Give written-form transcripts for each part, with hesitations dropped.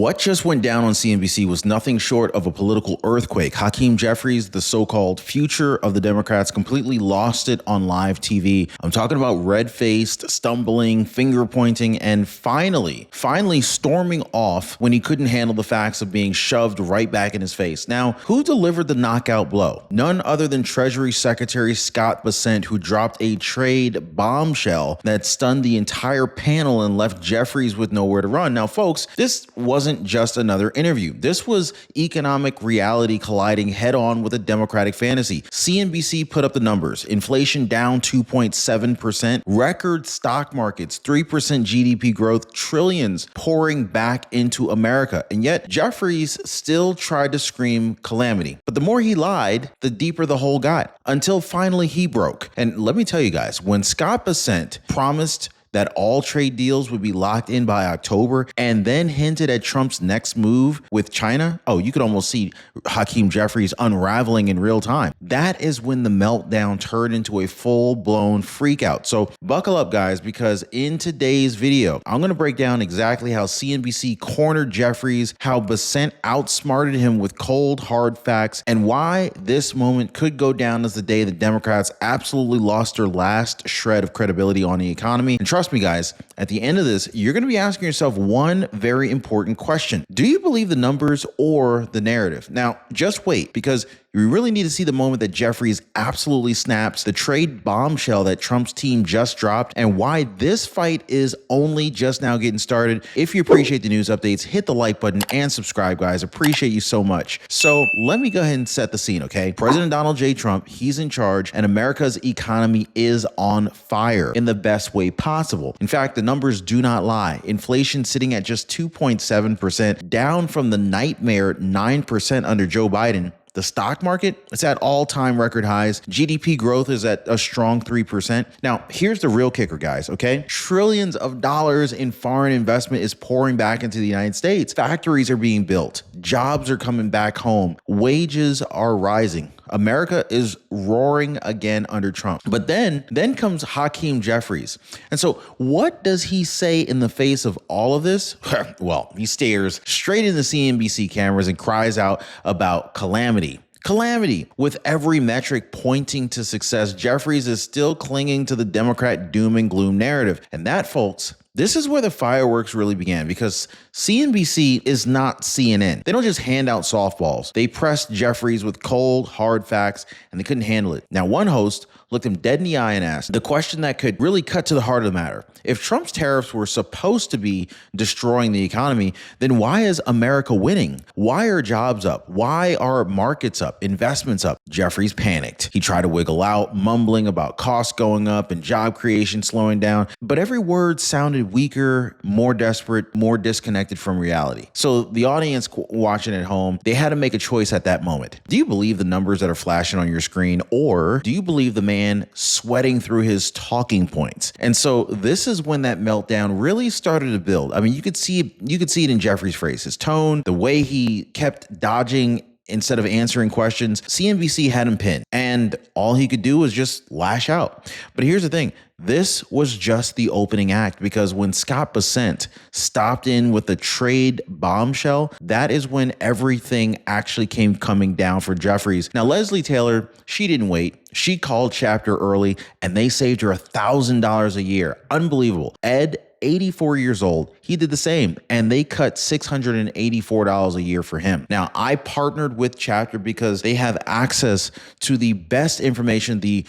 What just went down on CNBC was nothing short of a political earthquake. Hakeem Jeffries, the so-called future of the Democrats, completely lost it on live TV. I'm talking about red-faced, stumbling, finger-pointing, and finally storming off when he couldn't handle the facts of being shoved right back in his face. Now, who delivered the knockout blow? None other than Treasury Secretary Scott Bessent, who dropped a trade bombshell that stunned the entire panel and left Jeffries with nowhere to run. Now, folks, this wasn't just another interview. This was economic reality colliding head-on with a democratic fantasy. CNBC put up the numbers. Inflation down 2.7%, record stock markets, 3% GDP growth, trillions pouring back into America. And yet Jeffries still tried to scream calamity. But the more he lied, the deeper the hole got, until finally he broke. And let me tell you guys, when Scott Bessent promised that all trade deals would be locked in by October and then hinted at Trump's next move with China, oh, you could almost see Hakeem Jeffries unraveling in real time. That is when the meltdown turned into a full-blown freakout. So buckle up, guys, because in today's video, I'm going to break down exactly how CNBC cornered Jeffries, how Bessent outsmarted him with cold, hard facts, and why this moment could go down as the day the Democrats absolutely lost their last shred of credibility on the economy. And trust me, guys, at the end of this, you're going to be asking yourself one very important question. Do you believe the numbers or the narrative? Now, just wait, because you really need to see the moment that Jeffries absolutely snaps, the trade bombshell that Trump's team just dropped, and why this fight is only just now getting started. If you appreciate the news updates, hit the like button and subscribe, guys. Appreciate you so much. So let me go ahead and set the scene, okay? President Donald J. Trump, he's in charge, and America's economy is on fire in the best way possible. In fact, the numbers do not lie. Inflation sitting at just 2.7%, down from the nightmare 9% under Joe Biden. The stock market, it's at all-time record highs. GDP growth is at a strong 3%. Now, here's the real kicker, guys, okay? Trillions of dollars in foreign investment is pouring back into the United States. Factories are being built. Jobs are coming back home. Wages are rising. America is roaring again under Trump. But then comes Hakeem Jeffries. And so what does he say in the face of all of this? Well, he stares straight into CNBC cameras and cries out about calamity. Calamity. With every metric pointing to success, Jeffries is still clinging to the Democrat doom and gloom narrative. And that, folks, this is where the fireworks really began, because CNBC is not CNN. They don't just hand out softballs. They pressed Jeffries with cold, hard facts, and they couldn't handle it. Now, one host looked him dead in the eye and asked the question that could really cut to the heart of the matter. If Trump's tariffs were supposed to be destroying the economy, then why is America winning? Why are jobs up? Why are markets up? Investments up? Jeffries panicked. He tried to wiggle out, mumbling about costs going up and job creation slowing down, but every word sounded weaker, more desperate, more disconnected from reality. So the audience watching at home, they had to make a choice at that moment. Do you believe the numbers that are flashing on your screen, or do you believe the man sweating through his talking points? And so this is when that meltdown really started to build. I mean, you could see it in Jeffries' face, his tone, the way he kept dodging instead of answering questions. CNBC had him pinned, and all he could do was just lash out. But here's the thing. This was just the opening act, because when Scott Bessent stopped in with the trade bombshell, that is when everything actually came coming down for Jeffries. Now, Leslie Taylor, she didn't wait. She called Chapter early, and they saved her $1,000 a year. Unbelievable. Ed, 84 years old, he did the same, and they cut $684 a year for him. Now, I partnered with Chapter because they have access to the best information, the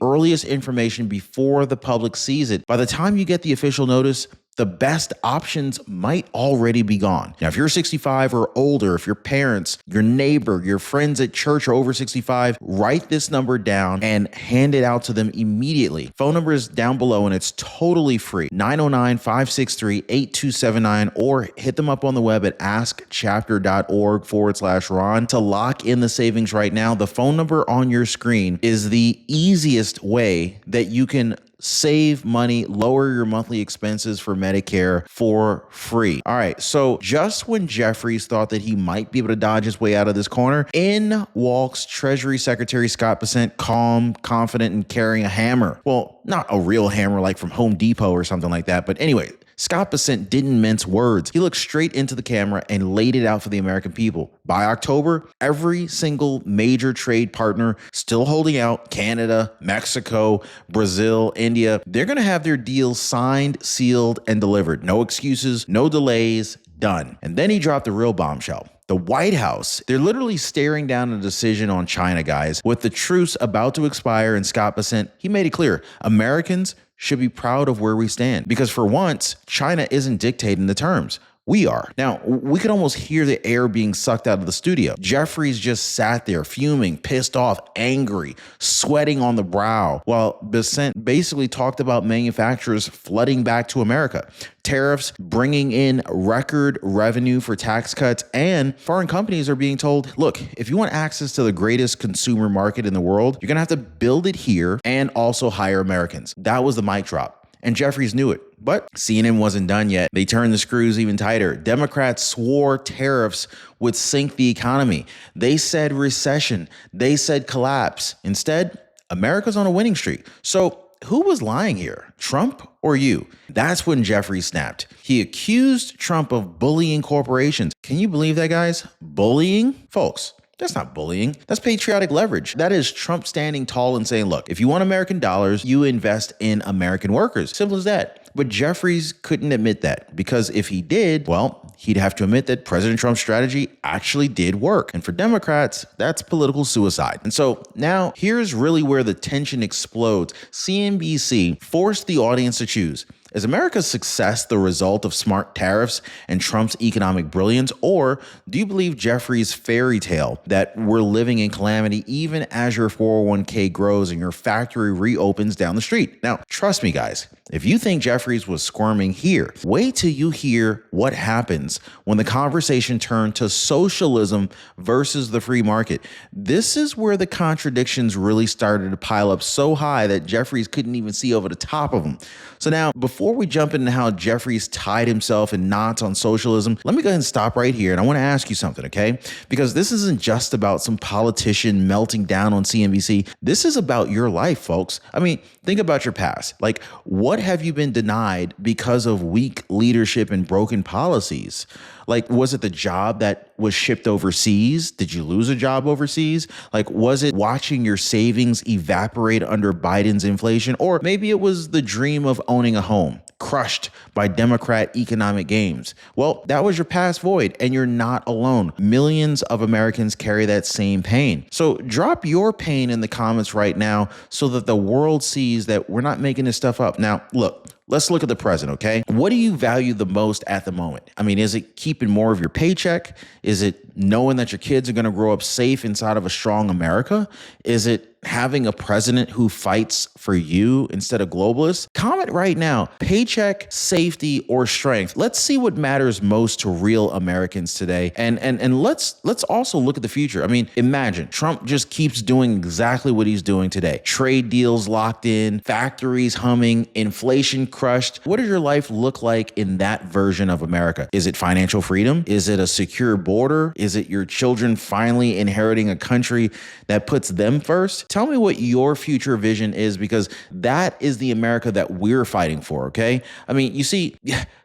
earliest information before the public sees it. By the time you get the official notice, the best options might already be gone. Now, if you're 65 or older, if your parents, your neighbor, your friends at church are over 65, write this number down and hand it out to them immediately. Phone number is down below, and it's totally free. 909-563-8279, or hit them up on the web at askchapter.org/Ron to lock in the savings right now. The phone number on your screen is the easiest way that you can save money, lower your monthly expenses for Medicare for free. All right, so just when Jeffries thought that he might be able to dodge his way out of this corner, in walks Treasury Secretary Scott Bessent, calm, confident, and carrying a hammer. Well, not a real hammer like from Home Depot or something like that, but anyway, Scott Bessent didn't mince words. He looked straight into the camera and laid it out for the American people. By October, every single major trade partner still holding out, Canada, Mexico, Brazil, India, they're going to have their deals signed, sealed, and delivered. No excuses, no delays, done. And then he dropped the real bombshell. The White House, they're literally staring down a decision on China, guys. With the truce about to expire and Scott Bessent, he made it clear, Americans should be proud of where we stand. Because for once, China isn't dictating the terms. We are. Now, we could almost hear the air being sucked out of the studio. Jeffries just sat there fuming, pissed off, angry, sweating on the brow, while Bessent basically talked about manufacturers flooding back to America, tariffs bringing in record revenue for tax cuts, and foreign companies are being told, look, if you want access to the greatest consumer market in the world, you're going to have to build it here and also hire Americans. That was the mic drop. And Jeffries knew it. But CNN wasn't done yet. They turned the screws even tighter. Democrats swore tariffs would sink the economy. They said recession. They said collapse. Instead, America's on a winning streak. So who was lying here? Trump or you? That's when Jeffries snapped. He accused Trump of bullying corporations. Can you believe that, guys? Bullying? Folks, that's not bullying. That's patriotic leverage. That is Trump standing tall and saying, look, if you want American dollars, you invest in American workers. Simple as that. But Jeffries couldn't admit that, because if he did, well, he'd have to admit that President Trump's strategy actually did work. And for Democrats, that's political suicide. And so now here's really where the tension explodes. CNBC forced the audience to choose. Is America's success the result of smart tariffs and Trump's economic brilliance? Or do you believe Jeffries' fairy tale that we're living in calamity even as your 401k grows and your factory reopens down the street? Now, trust me, guys, if you think Jeffries was squirming here, wait till you hear what happens when the conversation turned to socialism versus the free market. This is where the contradictions really started to pile up so high that Jeffries couldn't even see over the top of them. So now, before we jump into how Jeffries tied himself in knots on socialism, let me go ahead and stop right here. And I want to ask you something, okay? Because this isn't just about some politician melting down on CNBC. This is about your life, folks. I mean, think about your past. Like, what have you been denied because of weak leadership and broken policies? Like, was it the job that was shipped overseas? Did you lose a job overseas? Like, was it watching your savings evaporate under Biden's inflation? Or maybe it was the dream of owning a home, crushed by Democrat economic games. Well, that was your past void, and you're not alone. Millions of Americans carry that same pain. So drop your pain in the comments right now so that the world sees that we're not making this stuff up. Now, look. Let's look at the present, okay? What do you value the most at the moment? I mean, is it keeping more of your paycheck? Is it knowing that your kids are going to grow up safe inside of a strong America? Is it having a president who fights for you instead of globalists? Comment right now, paycheck, safety, or strength. Let's see what matters most to real Americans today. And let's also look at the future. I mean, imagine Trump just keeps doing exactly what he's doing today. Trade deals locked in, factories humming, inflation crushed. What does your life look like in that version of America? Is it financial freedom? Is it a secure border? Is it your children finally inheriting a country that puts them first? Tell me what your future vision is, because that is the America that we're fighting for, okay? I mean, you see,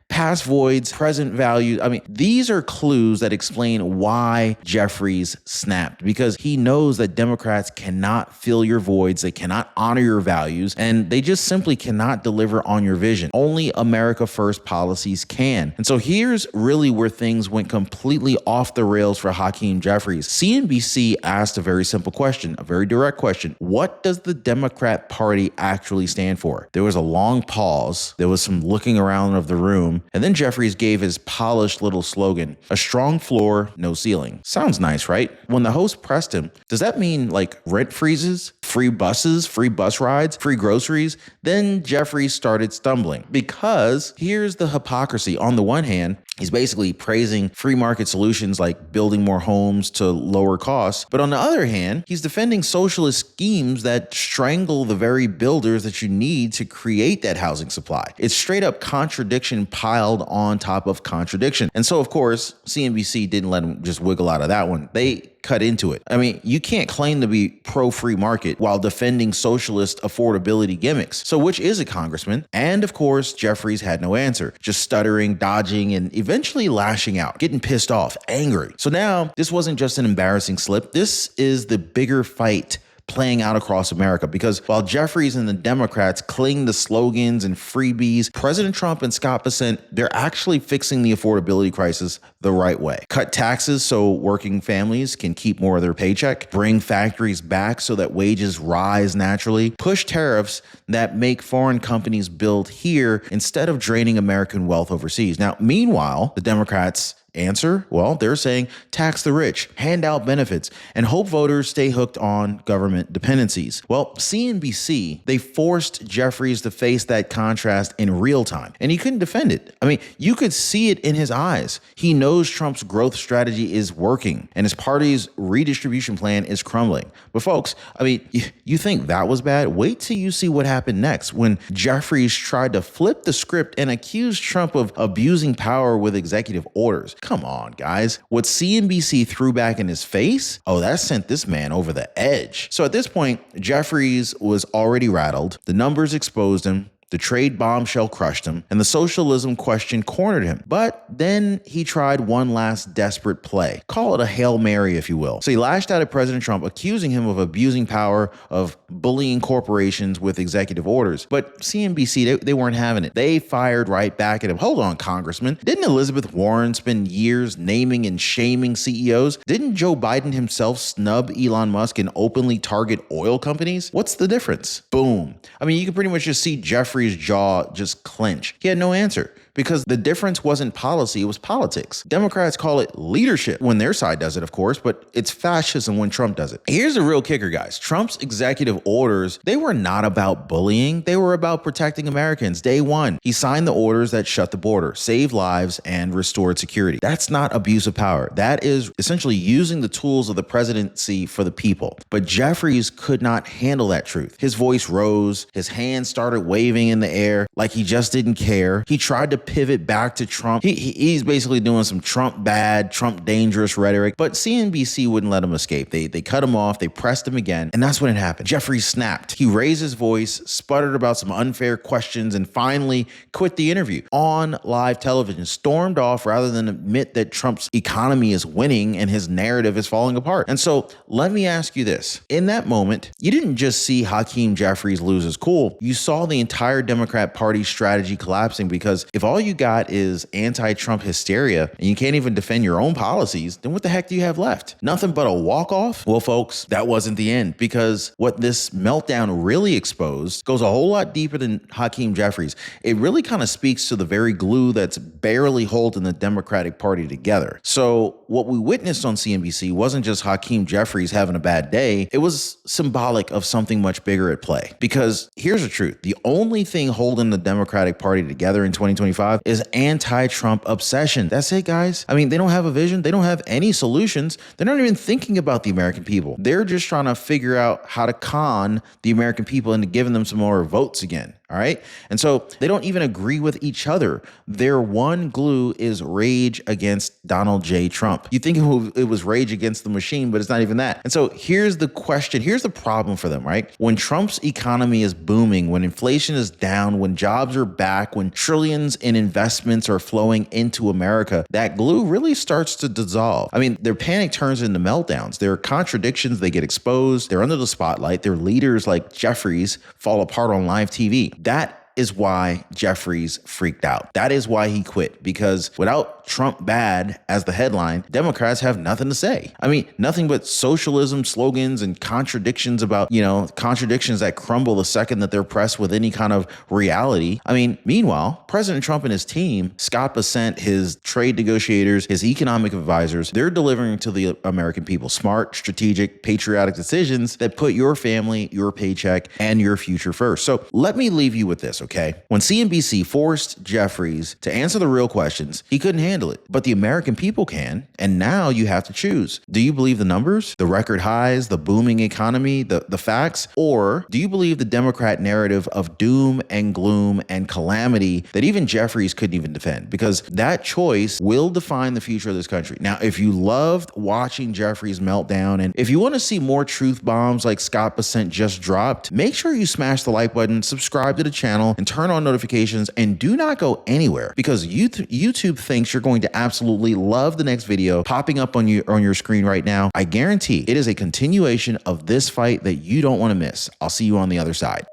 past voids, present values. I mean, these are clues that explain why Jeffries snapped, because he knows that Democrats cannot fill your voids, they cannot honor your values, and they just simply cannot deliver on your vision. Only America First policies can. And so here's really where things went completely off the rails for Hakeem Jeffries. CNBC asked a very simple question, a very direct question. What does the Democrat Party actually stand for? There was a long pause. There was some looking around of the room. And then Jeffries gave his polished little slogan, a strong floor, no ceiling. Sounds nice, right? When the host pressed him, does that mean like rent freezes, free buses, free bus rides, free groceries? Then Jeffries started stumbling, because here's the hypocrisy. On the one hand, He's basically praising free market solutions like building more homes to lower costs. But on the other hand, he's defending socialist schemes that strangle the very builders that you need to create that housing supply. It's straight up contradiction piled on top of contradiction. And so, of course, CNBC didn't let him just wiggle out of that one. They cut into it. I mean, you can't claim to be pro-free market while defending socialist affordability gimmicks. So which is it, Congressman? And of course, Jeffries had no answer, just stuttering, dodging, and eventually lashing out, getting pissed off, angry. So now this wasn't just an embarrassing slip. This is the bigger fight playing out across America, because while Jeffries and the Democrats cling to slogans and freebies, President Trump and Scott Bessent, they're actually fixing the affordability crisis the right way. Cut taxes so working families can keep more of their paycheck, bring factories back so that wages rise naturally, push tariffs that make foreign companies build here instead of draining American wealth overseas. Now, meanwhile, the Democrats answer? Well, they're saying tax the rich, hand out benefits, and hope voters stay hooked on government dependencies. Well, CNBC, they forced Jeffries to face that contrast in real time, and he couldn't defend it. I mean, you could see it in his eyes. He knows Trump's growth strategy is working, and his party's redistribution plan is crumbling. But folks, I mean, you think that was bad? Wait till you see what happened next when Jeffries tried to flip the script and accuse Trump of abusing power with executive orders. Come on, guys. What CNBC threw back in his face, oh, that sent this man over the edge. So at this point, Jeffries was already rattled. The numbers exposed him. The trade bombshell crushed him, and the socialism question cornered him. But then he tried one last desperate play. Call it a Hail Mary, if you will. So he lashed out at President Trump, accusing him of abusing power, of bullying corporations with executive orders. But CNBC, they weren't having it. They fired right back at him. Hold on, Congressman. Didn't Elizabeth Warren spend years naming and shaming CEOs? Didn't Joe Biden himself snub Elon Musk and openly target oil companies? What's the difference? Boom. I mean, you can pretty much just see Jeffries' jaw just clench. He had no answer, because the difference wasn't policy, it was politics. Democrats call it leadership when their side does it, of course, but it's fascism when Trump does it. Here's the real kicker, guys. Trump's executive orders, they were not about bullying. They were about protecting Americans. Day one, he signed the orders that shut the border, saved lives, and restored security. That's not abuse of power. That is essentially using the tools of the presidency for the people. But Jeffries could not handle that truth. His voice rose. His hands started waving in the air like he just didn't care. He tried to pivot back to Trump. He's basically doing some Trump bad, Trump dangerous rhetoric, but CNBC wouldn't let him escape. They cut him off, they pressed him again, and that's when it happened. Jeffries snapped. He raised his voice, sputtered about some unfair questions, and finally quit the interview on live television, stormed off rather than admit that Trump's economy is winning and his narrative is falling apart. And so let me ask you this. In that moment, you didn't just see Hakeem Jeffries lose his cool. You saw the entire Democrat Party strategy collapsing, because if all you got is anti-Trump hysteria and you can't even defend your own policies, then what the heck do you have left? Nothing but a walk-off? Well, folks, that wasn't the end, because what this meltdown really exposed goes a whole lot deeper than Hakeem Jeffries. It really kind of speaks to the very glue that's barely holding the Democratic Party together. So what we witnessed on CNBC wasn't just Hakeem Jeffries having a bad day. It was symbolic of something much bigger at play. Because here's the truth. The only thing holding the Democratic Party together in 2025 is anti-Trump obsession. That's it, guys. I mean, they don't have a vision. They don't have any solutions. They're not even thinking about the American people. They're just trying to figure out how to con the American people into giving them some more votes again. All right. And so they don't even agree with each other. Their one glue is rage against Donald J. Trump. You think it was rage against the machine, but it's not even that. And so here's the question. Here's the problem for them, right? When Trump's economy is booming, when inflation is down, when jobs are back, when trillions in investments are flowing into America, that glue really starts to dissolve. I mean, their panic turns into meltdowns. Their contradictions, they get exposed. They're under the spotlight. Their leaders like Jeffries fall apart on live TV. That is why Jeffries freaked out. That is why he quit, because without Trump bad as the headline, Democrats have nothing to say. I mean, nothing but socialism slogans and contradictions about, contradictions that crumble the second that they're pressed with any kind of reality. I mean, meanwhile, President Trump and his team, Scott Bessent, his trade negotiators, his economic advisors, they're delivering to the American people smart, strategic, patriotic decisions that put your family, your paycheck, and your future first. So let me leave you with this, okay? When CNBC forced Jeffries to answer the real questions, he couldn't handle it. But the American people can, and now you have to choose. Do you believe the numbers, the record highs, the booming economy, the facts? Or do you believe the Democrat narrative of doom and gloom and calamity that even Jeffries couldn't even defend? Because that choice will define the future of this country. Now, if you loved watching Jeffries' meltdown, and if you want to see more truth bombs like Scott Bessent just dropped, make sure you smash the like button, subscribe to the channel, and turn on notifications, and do not go anywhere, because YouTube thinks you're going to absolutely love the next video popping up on your screen right now. I guarantee it is a continuation of this fight that you don't want to miss. I'll see you on the other side.